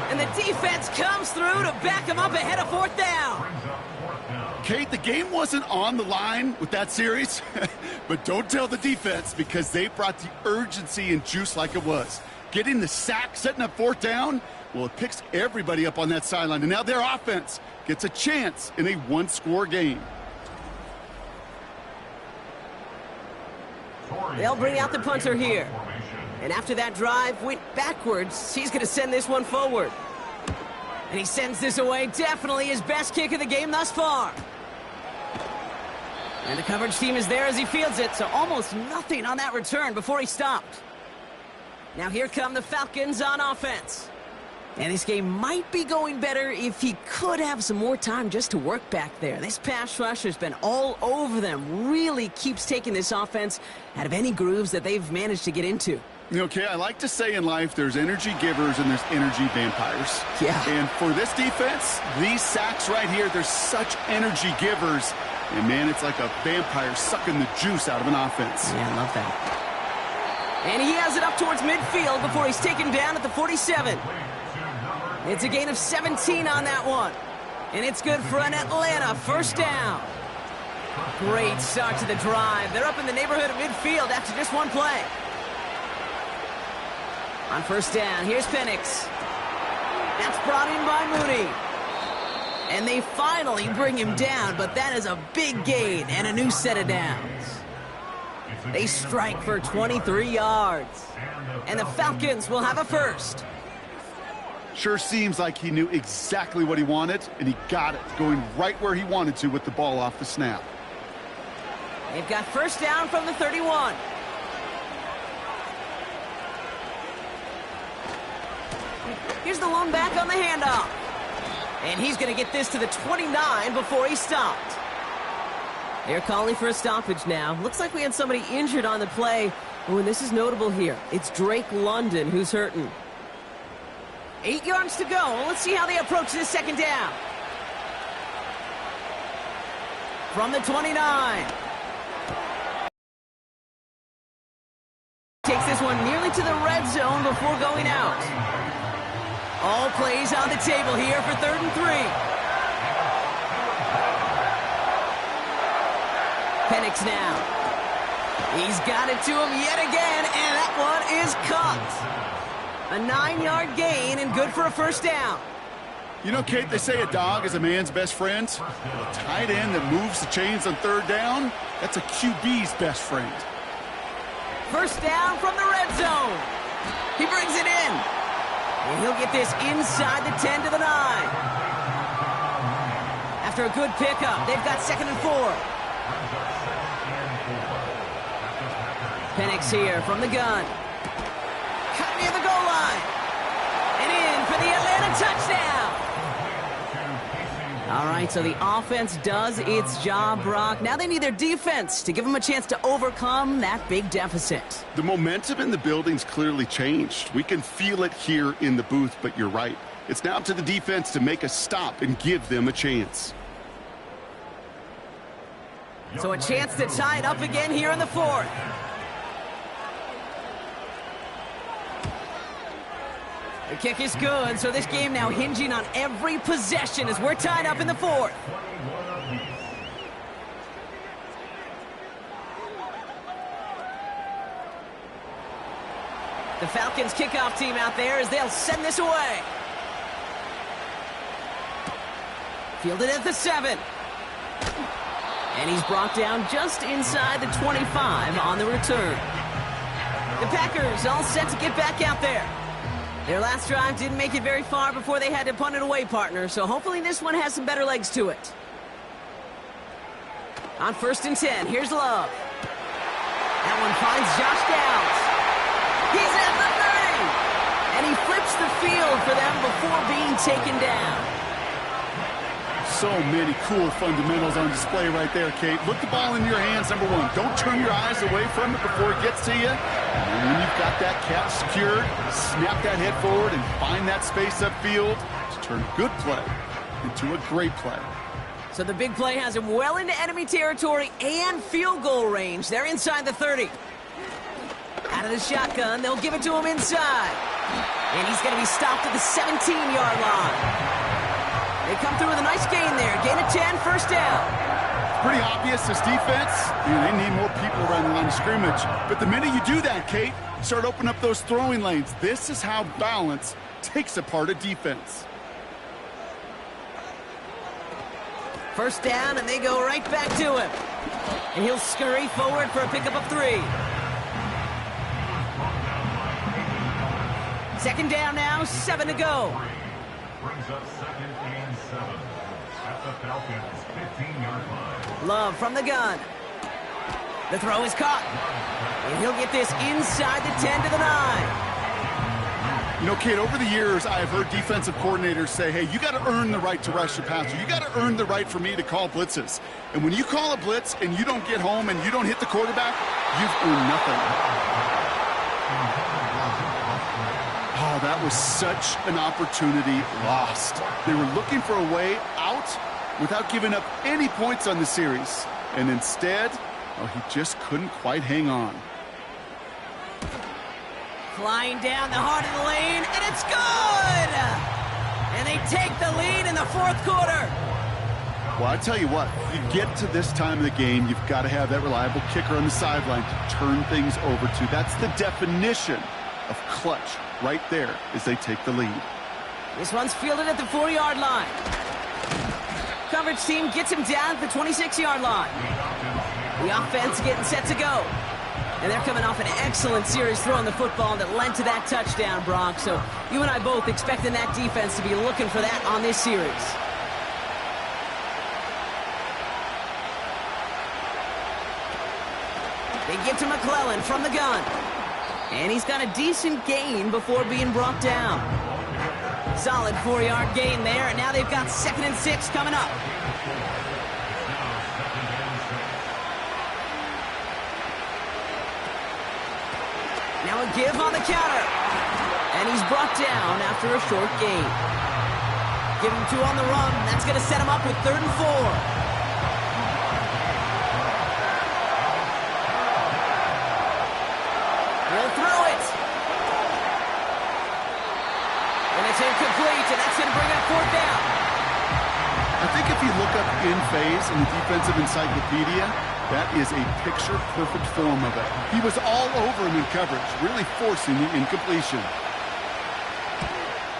And the defense comes through to back him up ahead of fourth down. Kate, the game wasn't on the line with that series, but don't tell the defense because they brought the urgency and juice like it was. Getting the sack, setting up fourth down, well, it picks everybody up on that sideline, and now their offense gets a chance in a one-score game. They'll bring out the punter here. And after that drive went backwards, he's going to send this one forward. And he sends this away. Definitely his best kick of the game thus far. And the coverage team is there as he fields it, so almost nothing on that return before he stopped. Now here come the Falcons on offense. And this game might be going better if he could have some more time just to work back there. This pass rush has been all over them. Really keeps taking this offense out of any grooves that they've managed to get into. Okay, I like to say in life there's energy givers and there's energy vampires. Yeah. And for this defense, these sacks right here, they're such energy givers. And, man, it's like a vampire sucking the juice out of an offense. Yeah, I love that. And he has it up towards midfield before he's taken down at the 47. It's a gain of 17 on that one. And it's good for an Atlanta first down. Great start to the drive. They're up in the neighborhood of midfield after just one play. On first down, here's Penix. That's brought in by Mooney. And they finally bring him down, but that is a big gain and a new set of downs. They strike for 23 yards. And the Falcons will have a first. Sure seems like he knew exactly what he wanted, and he got it, going right where he wanted to with the ball off the snap. They've got first down from the 31. Here's the lone back on the handoff. And he's going to get this to the 29 before he stopped. They're calling for a stoppage now. Looks like we had somebody injured on the play. Oh, and this is notable here. It's Drake London who's hurting. 8 yards to go. Let's see how they approach this second down. From the 29. Takes this one nearly to the red zone before going out. All plays on the table here for 3rd and 3. Penix now. He's got it to him yet again, and that one is caught. A 9-yard gain and good for a first down. You know, Kate, they say a dog is a man's best friend. Well, a tight end that moves the chains on 3rd down, that's a QB's best friend. First down from the red zone. He brings it in. And he'll get this inside the 10 to the 9. After a good pickup, they've got 2nd and 4. Penix here from the gun. Cut near the goal line. And in for the Atlanta touchdown. All right, so the offense does its job, Brock. Now they need their defense to give them a chance to overcome that big deficit. The momentum in the building's clearly changed. We can feel it here in the booth, but you're right. It's now up to the defense to make a stop and give them a chance. So a chance to tie it up again here in the 4th. The kick is good, so this game now hinging on every possession as we're tied up in the 4th. The Falcons kickoff team out there as they'll send this away. Fielded at the 7. And he's brought down just inside the 25 on the return. The Packers all set to get back out there. Their last drive didn't make it very far before they had to punt it away, partner, so hopefully this one has some better legs to it. On 1st and 10, here's Love. That one finds Josh Downs. He's at the 30! And he flips the field for them before being taken down. So many cool fundamentals on display right there, Kate. Look the ball in your hands, number one. Don't turn your eyes away from it before it gets to you. And when you've got that catch secured, snap that head forward and find that space upfield to turn good play into a great play. So the big play has him well into enemy territory and field goal range. They're inside the 30. Out of the shotgun, they'll give it to him inside. And he's going to be stopped at the 17-yard line. They come through with a nice gain there. Gain of 10, first down. Pretty obvious, this defense, they need more people around the line of scrimmage. But the minute you do that, Kate, start opening up those throwing lanes. This is how balance takes apart a defense. First down, and they go right back to him. And he'll scurry forward for a pickup of 3. Second down now, 7 to go. Brings up 2nd and 7 at the Falcons 15-yard line. Love from the gun. The throw is caught. And he'll get this inside the 10 to the 9. You know, Kate, over the years, I've heard defensive coordinators say, hey, you got to earn the right to rush the passer. You got to earn the right for me to call blitzes. And when you call a blitz and you don't get home and you don't hit the quarterback, you've earned nothing. Oh, that was such an opportunity lost. They were looking for a way out without giving up any points on the series. And instead, oh, he just couldn't quite hang on. Flying down the heart of the lane, and it's good! And they take the lead in the 4th quarter. Well, I tell you what, you get to this time of the game, you've got to have that reliable kicker on the sideline to turn things over to. That's the definition of clutch right there as they take the lead. This one's fielded at the 4-yard line. Coverage team gets him down at the 26-yard line. The offense getting set to go. And they're coming off an excellent series throwing the football that led to that touchdown, Brock. So you and I both expecting that defense to be looking for that on this series. They give to McClellan from the gun. And he's got a decent gain before being brought down. Solid 4-yard gain there, and now they've got 2nd and 6 coming up. Now a give on the counter. And he's brought down after a short gain. Give him 2 on the run. That's going to set him up with 3rd and 4. Incomplete, and that's going to bring up 4th down. I think if you look up in phase in the defensive encyclopedia, that is a picture-perfect form of it. He was all over him in coverage, really forcing the incompletion.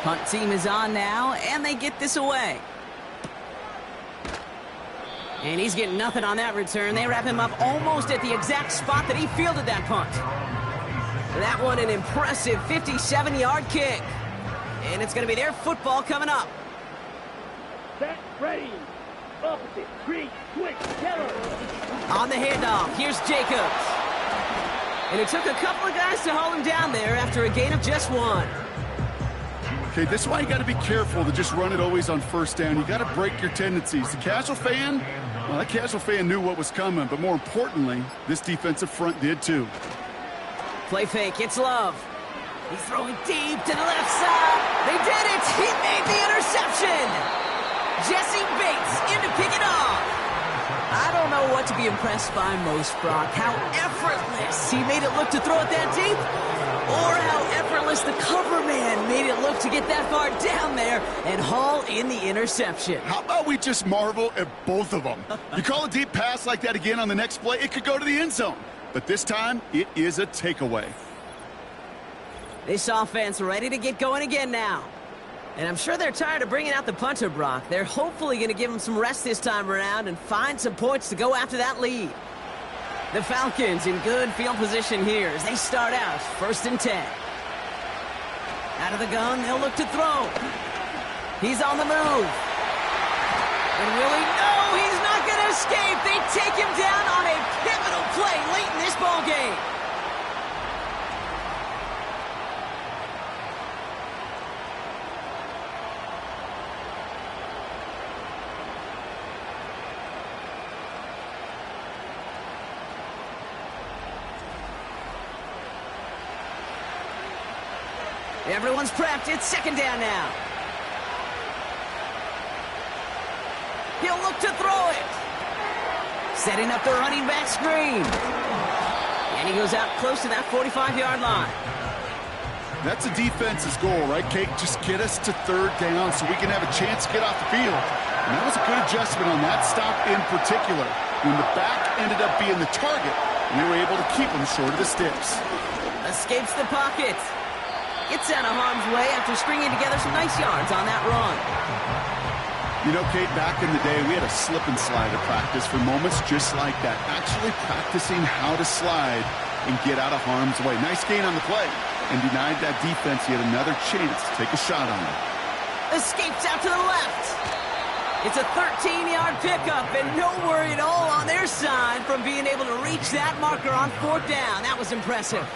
Punt team is on now, and they get this away. And he's getting nothing on that return. They wrap him up almost at the exact spot that he fielded that punt. That one an impressive 57-yard kick. And it's going to be their football coming up. Set, ready. Opposite, 3, switch, yellow. On the handoff, here's Jacobs. And it took a couple of guys to hold him down there after a gain of just 1. Okay, this is why you got to be careful to just run it always on 1st down. You got to break your tendencies. The casual fan, well, that casual fan knew what was coming, but more importantly, this defensive front did too. Play fake, it's Love. He's throwing deep to the left side. They did it! He made the interception! Jesse Bates in to pick it off. I don't know what to be impressed by most, Brock. How effortless he made it look to throw it that deep, or how effortless the cover man made it look to get that far down there and haul in the interception. How about we just marvel at both of them? You call a deep pass like that again on the next play, it could go to the end zone. But this time, it is a takeaway. This offense ready to get going again now. And I'm sure they're tired of bringing out the punter, Brock. They're hopefully going to give him some rest this time around and find some points to go after that lead. The Falcons in good field position here as they start out 1st and 10. Out of the gun, they'll look to throw. He's on the move. And will he? No, he's not going to escape. They take him down on a pivotal play late in this ball game. Everyone's prepped. It's 2nd down now. He'll look to throw it. Setting up the running back screen. And he goes out close to that 45-yard line. That's a defense's goal, right, Kate? Just get us to 3rd down so we can have a chance to get off the field. And that was a good adjustment on that stop in particular, when the back ended up being the target, and they were able to keep him short of the sticks. Escapes the pocket. Gets out of harm's way after stringing together some nice yards on that run. You know, Kate, back in the day, we had a slip and slide at practice for moments just like that. Actually practicing how to slide and get out of harm's way. Nice gain on the play, and denied that defense yet another chance to take a shot on him. Escapes out to the left. It's a 13-yard pickup, and no worry at all on their side from being able to reach that marker on 4th down. That was impressive.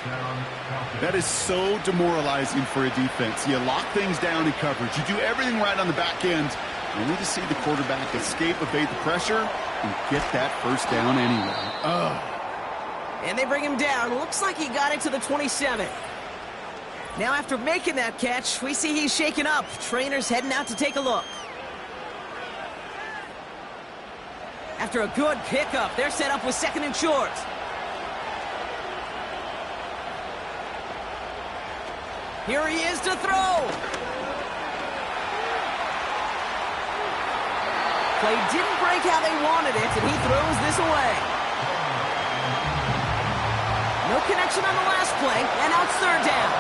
That is so demoralizing for a defense. You lock things down in coverage. You do everything right on the back end, only to see the quarterback escape, evade the pressure, and get that 1st down anyway. And they bring him down. Looks like he got it to the 27. Now after making that catch, we see he's shaken up. Trainers heading out to take a look. After a good pickup, they're set up with 2nd and short. Here he is to throw. Play didn't break how they wanted it, and he throws this away. No connection on the last play, and now it's 3rd down.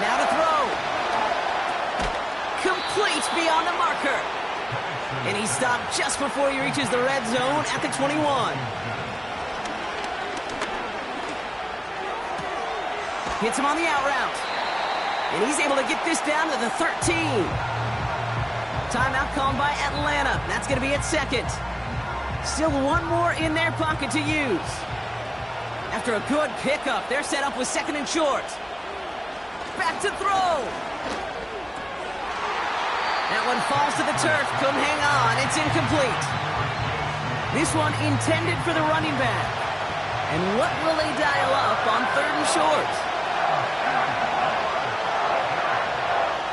Now to throw. Complete beyond the marker. And he stopped just before he reaches the red zone at the 21. Hits him on the out route. And he's able to get this down to the 13. Timeout called by Atlanta. That's going to be at 2nd. Still one more in their pocket to use. After a good pickup, they're set up with 2nd and short. Back to throw. That one falls to the turf. Couldn't hang on. It's incomplete. This one intended for the running back. And what will they dial up on 3rd and short?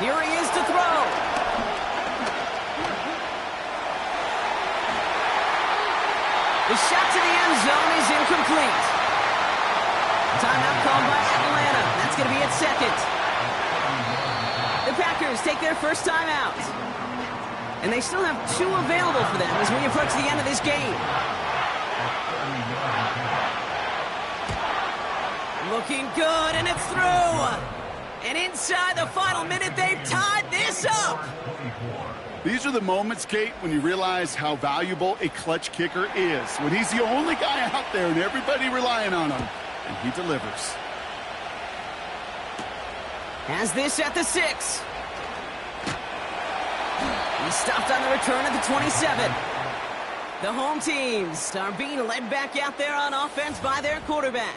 Here he is to throw. The shot to the end zone is incomplete. Timeout called by Atlanta. That's going to be at 2nd. The Packers take their first timeout. And they still have 2 available for them as we approach the end of this game. Looking good, and it's through. And inside the final minute, they've tied this up. These are the moments, Kate, when you realize how valuable a clutch kicker is. When he's the only guy out there and everybody relying on him. And he delivers. Has this at the 6. He stopped on the return at the 27. The home teams are being led back out there on offense by their quarterback.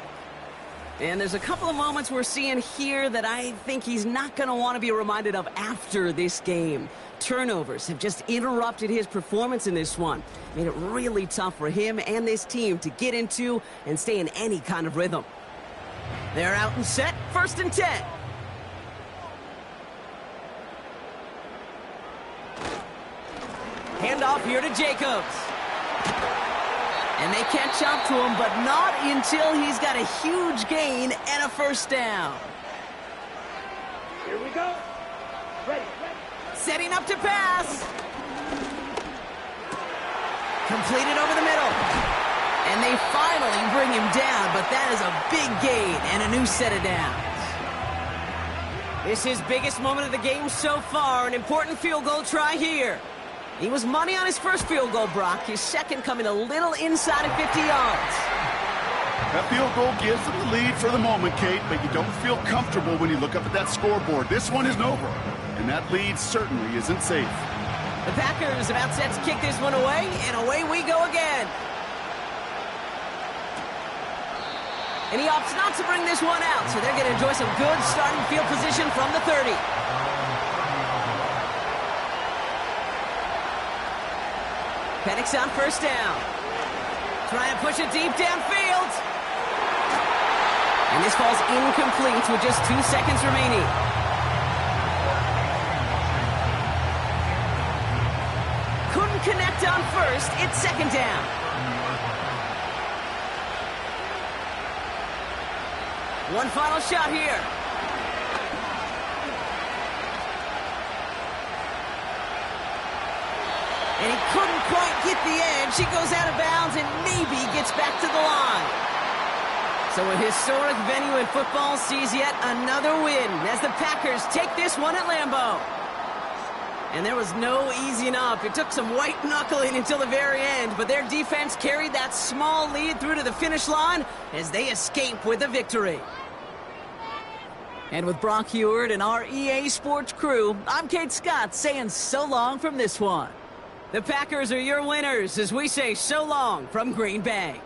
And there's a couple of moments we're seeing here that I think he's not going to want to be reminded of after this game. Turnovers have just interrupted his performance in this one. Made it really tough for him and this team to get into and stay in any kind of rhythm. They're out and set, 1st and 10. Handoff here to Jacobs. And they catch up to him, but not until he's got a huge gain and a 1st down. Here we go. Ready. Setting up to pass. Completed over the middle. And they finally bring him down, but that is a big gain and a new set of downs. This is his biggest moment of the game so far. An important field goal try here. He was money on his first field goal, Brock. His second coming a little inside of 50 yards. That field goal gives them the lead for the moment, Kate, but you don't feel comfortable when you look up at that scoreboard. This one isn't over, and that lead certainly isn't safe. The Packers about set to kick this one away, and away we go again. And he opts not to bring this one out, so they're going to enjoy some good starting field position from the 30. Penix on first down. Trying to push it deep downfield. And this falls incomplete with just 2 seconds remaining. Couldn't connect on first. It's second down. One final shot here. And he couldn't quite get the edge. He goes out of bounds and maybe gets back to the line. So a historic venue in football sees yet another win as the Packers take this one at Lambeau. And there was no easing up. It took some white knuckling until the very end, but their defense carried that small lead through to the finish line as they escape with a victory. And with Brock Heward and our EA Sports crew, I'm Kate Scott saying so long from this one. The Packers are your winners as we say so long from Green Bay.